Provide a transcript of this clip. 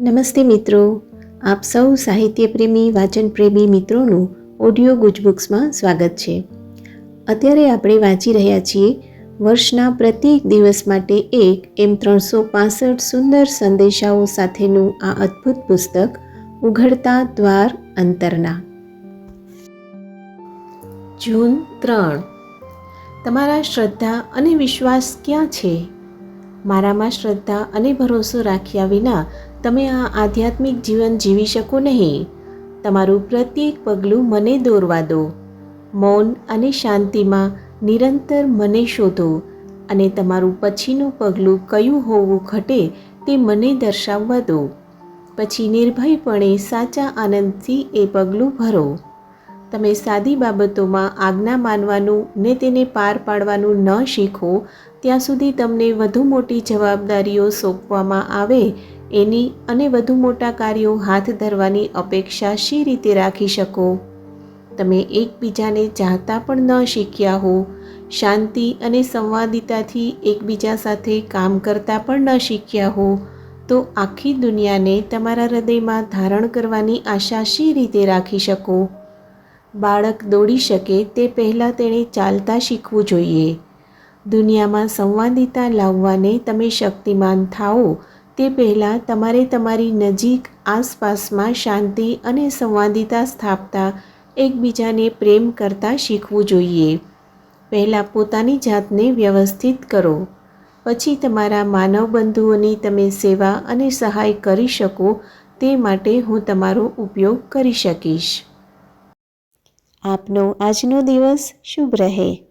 નમસ્તે મિત્રો, આપ સૌ સાહિત્ય પ્રેમી વાચન પ્રેમી મિત્રોનું ઓડિયો ગુજબુક્સમાં સ્વાગત છે. અત્યારે આપણે વાંચી રહ્યા છીએ વર્ષના પ્રત્યેક દિવસ માટે એક એમ 365 સુંદર સંદેશાઓ સાથેનું આ અદ્ભુત પુસ્તક ઉઘડતા દ્વાર અંતરના. જૂન 3. તમારા શ્રદ્ધા અને વિશ્વાસ ક્યાં છે? મારામાં શ્રદ્ધા અને ભરોસો રાખ્યા વિના તમે આ આધ્યાત્મિક જીવન જીવી શકો નહીં. તમારું પ્રત્યેક પગલું મને દોરવા દો. મૌન અને શાંતિમાં નિરંતર મને શોધો અને તમારું પછીનું પગલું કયું હોવું ઘટે તે મને દર્શાવવા દો. પછી નિર્ભયપણે સાચા આનંદથી એ પગલું ભરો. તમે સાદી બાબતોમાં આજ્ઞા માનવાનું ને તેને પાર પાડવાનું ન શીખો ત્યાં સુધી તમને વધુ મોટી જવાબદારીઓ સોંપવામાં આવે એની અને વધુ મોટા કાર્યો હાથ ધરવાની અપેક્ષા શી રીતે રાખી શકો? તમે એકબીજાને ચાહતા પણ ન શીખ્યા હો, શાંતિ અને સંવાદિતાથી એકબીજા સાથે કામ કરતા પણ ન શીખ્યા હો, તો આખી દુનિયાને તમારા હૃદયમાં ધારણ કરવાની આશા શી રીતે રાખી શકો? બાળક દોડી શકે તે પહેલાં તેણે ચાલતા શીખવું જોઈએ. દુનિયામાં સંવાદિતા લાવવાને તમે શક્તિમાન થાઓ તે પહેલાં તમારે તમારી નજીક આસપાસમાં શાંતિ અને સંવાદિતા સ્થાપતા એકબીજાને પ્રેમ કરતા શીખવું જોઈએ. પહેલાં પોતાની જાતને વ્યવસ્થિત કરો, પછી તમારા માનવ બંધુઓની તમે સેવા અને સહાય કરી શકો તે માટે હું તમારો ઉપયોગ કરી શકીશ. આપનો આજનો દિવસ શુભ રહે.